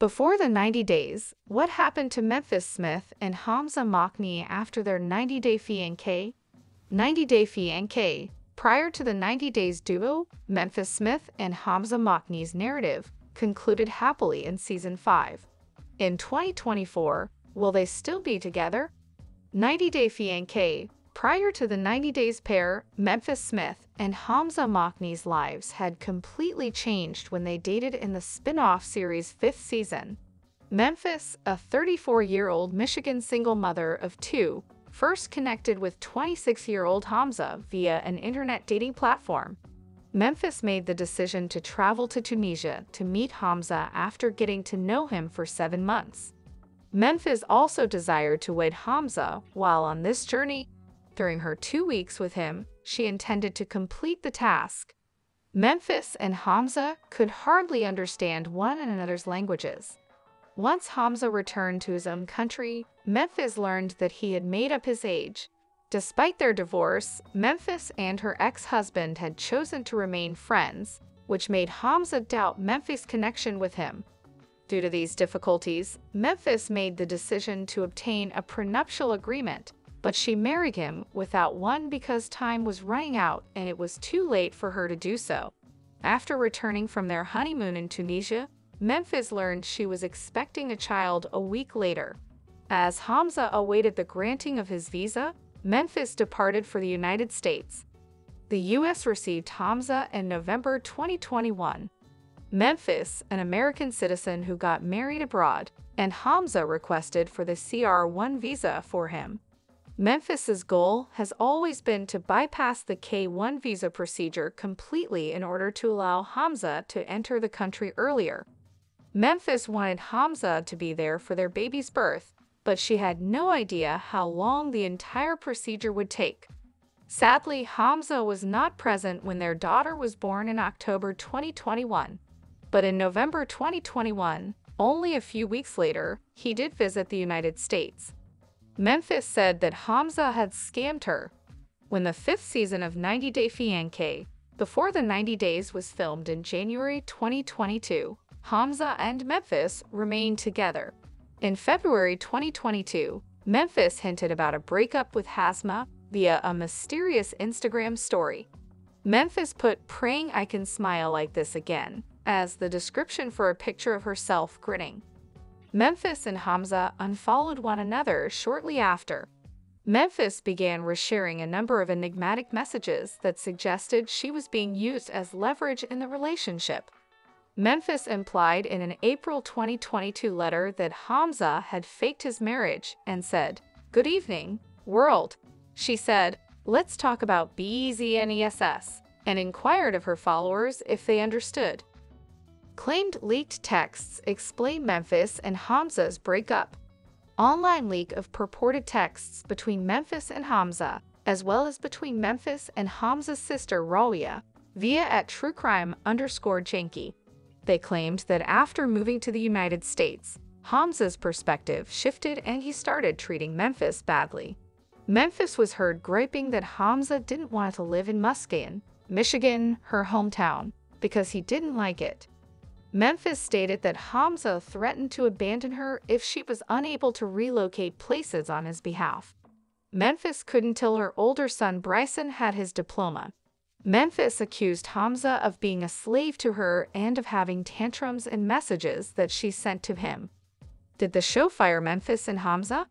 Before the 90 days, what happened to Memphis Smith and Hamza Mokni after their 90-day fiancé? 90-day fiancé. Prior to the 90 days duo, Memphis Smith and Hamza Mokni's narrative concluded happily in Season 5. In 2024, will they still be together? 90-day fiancé. Prior to the 90 days pair, Memphis Smith and Hamza Mokni's lives had completely changed when they dated in the spin-off series' 5th season. Memphis, a 34-year-old Michigan single mother of two, first connected with 26-year-old Hamza via an internet dating platform. Memphis made the decision to travel to Tunisia to meet Hamza after getting to know him for 7 months. Memphis also desired to wed Hamza while on this journey. During her 2 weeks with him, she intended to complete the task. Memphis and Hamza could hardly understand one another's languages. Once Hamza returned to his own country, Memphis learned that he had made up his age. Despite their divorce, Memphis and her ex-husband had chosen to remain friends, which made Hamza doubt Memphis' connection with him. Due to these difficulties, Memphis made the decision to obtain a prenuptial agreement, but she married him without one because time was running out and it was too late for her to do so. After returning from their honeymoon in Tunisia, Memphis learned she was expecting a child a week later. As Hamza awaited the granting of his visa, Memphis departed for the United States. The U.S. received Hamza in November 2021. Memphis, an American citizen who got married abroad, and Hamza requested for the CR1 visa for him. Memphis's goal has always been to bypass the K1 visa procedure completely in order to allow Hamza to enter the country earlier. Memphis wanted Hamza to be there for their baby's birth, but she had no idea how long the entire procedure would take. Sadly, Hamza was not present when their daughter was born in October 2021. But in November 2021, only a few weeks later, he did visit the United States. Memphis said that Hamza had scammed her. When the 5th season of 90 Day Fiancé, before the 90 days was filmed in January 2022, Hamza and Memphis remained together. In February 2022, Memphis hinted about a breakup with Hamza via a mysterious Instagram story. Memphis put "praying I can smile like this again" as the description for a picture of herself grinning. Memphis and Hamza unfollowed one another shortly after. Memphis began resharing a number of enigmatic messages that suggested she was being used as leverage in the relationship. Memphis implied in an April 2022 letter that Hamza had faked his marriage and said, "Good evening, world." She said, "Let's talk about BZNESS," and inquired of her followers if they understood. Claimed leaked texts explain Memphis and Hamza's breakup. Online leak of purported texts between Memphis and Hamza, as well as between Memphis and Hamza's sister Rawia, via @truecrime_janky. They claimed that after moving to the United States, Hamza's perspective shifted and he started treating Memphis badly. Memphis was heard griping that Hamza didn't want to live in Muskegon, Michigan, her hometown, because he didn't like it. Memphis stated that Hamza threatened to abandon her if she was unable to relocate places on his behalf. Memphis couldn't till her older son Bryson had his diploma. Memphis accused Hamza of being a slave to her and of having tantrums in messages that she sent to him. Did the show fire Memphis and Hamza?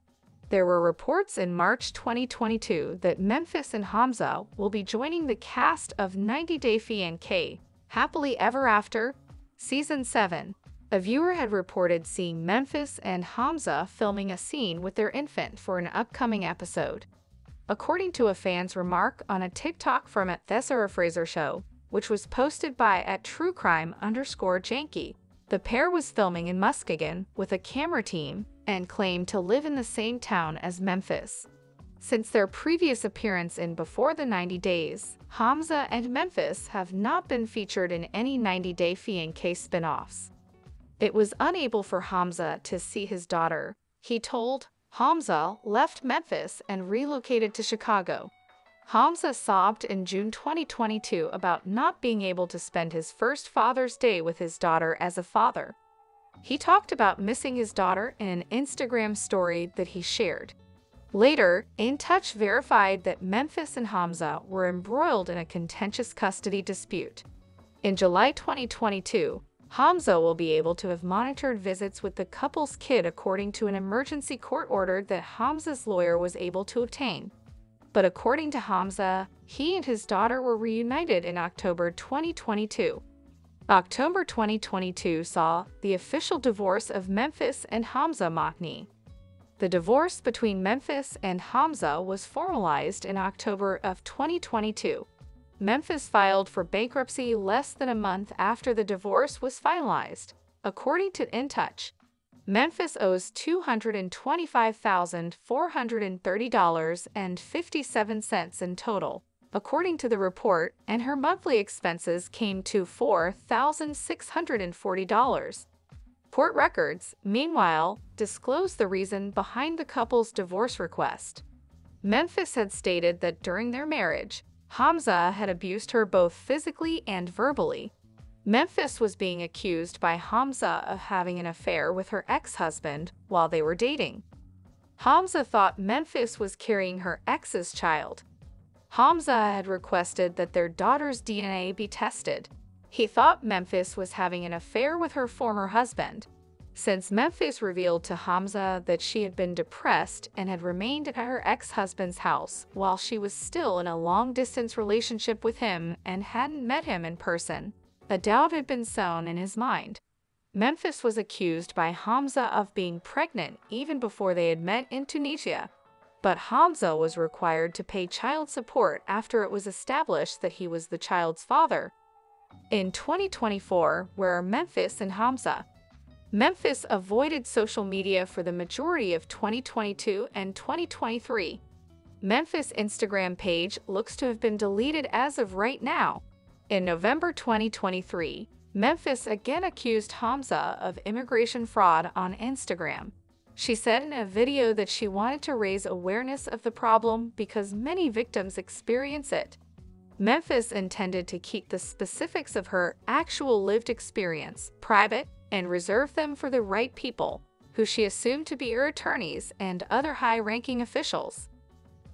There were reports in March 2022 that Memphis and Hamza will be joining the cast of 90 Day Fiancé, Happily Ever After, Season 7. A viewer had reported seeing Memphis and Hamza filming a scene with their infant for an upcoming episode. According to a fan's remark on a TikTok from @ThesaraFraser Show, which was posted by @truecrime_janky, the pair was filming in Muskegon with a camera team and claimed to live in the same town as Memphis. Since their previous appearance in Before the 90 Days, Hamza and Memphis have not been featured in any 90 Day Fiancé spin-offs. It was unable for Hamza to see his daughter. He told, Hamza left Memphis and relocated to Chicago. Hamza sobbed in June 2022 about not being able to spend his first Father's Day with his daughter as a father. He talked about missing his daughter in an Instagram story that he shared. Later, In Touch verified that Memphis and Hamza were embroiled in a contentious custody dispute. In July 2022, Hamza will be able to have monitored visits with the couple's kid according to an emergency court order that Hamza's lawyer was able to obtain. But according to Hamza, he and his daughter were reunited in October 2022. October 2022 saw the official divorce of Memphis and Hamza Mokni. The divorce between Memphis and Hamza was formalized in October of 2022. Memphis filed for bankruptcy less than a month after the divorce was finalized. According to In Touch, Memphis owes $225,430.57 in total, according to the report, and her monthly expenses came to $4,640. Court records, meanwhile, disclosed the reason behind the couple's divorce request. Memphis had stated that during their marriage, Hamza had abused her both physically and verbally. Memphis was being accused by Hamza of having an affair with her ex-husband while they were dating. Hamza thought Memphis was carrying her ex's child. Hamza had requested that their daughter's DNA be tested. He thought Memphis was having an affair with her former husband. Since Memphis revealed to Hamza that she had been depressed and had remained at her ex-husband's house while she was still in a long-distance relationship with him and hadn't met him in person, a doubt had been sown in his mind. Memphis was accused by Hamza of being pregnant even before they had met in Tunisia. But Hamza was required to pay child support after it was established that he was the child's father. In 2024, where are Memphis and Hamza? Memphis avoided social media for the majority of 2022 and 2023. Memphis' Instagram page looks to have been deleted as of right now. In November 2023, Memphis again accused Hamza of immigration fraud on Instagram. She said in a video that she wanted to raise awareness of the problem because many victims experience it. Memphis intended to keep the specifics of her actual lived experience private and reserve them for the right people, who she assumed to be her attorneys and other high-ranking officials.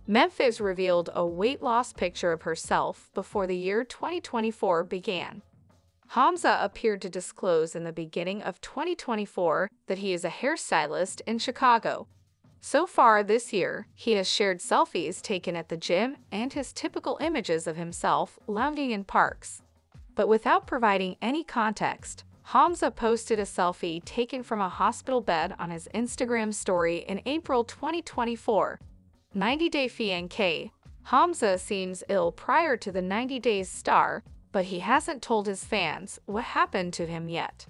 Memphis revealed a weight loss picture of herself before the year 2024 began. Hamza appeared to disclose in the beginning of 2024 that he is a hairstylist in Chicago. So far this year, he has shared selfies taken at the gym and his typical images of himself lounging in parks. But without providing any context, Hamza posted a selfie taken from a hospital bed on his Instagram story in April 2024. 90-day FNK. Hamza seems ill prior to the 90 days star, but he hasn't told his fans what happened to him yet.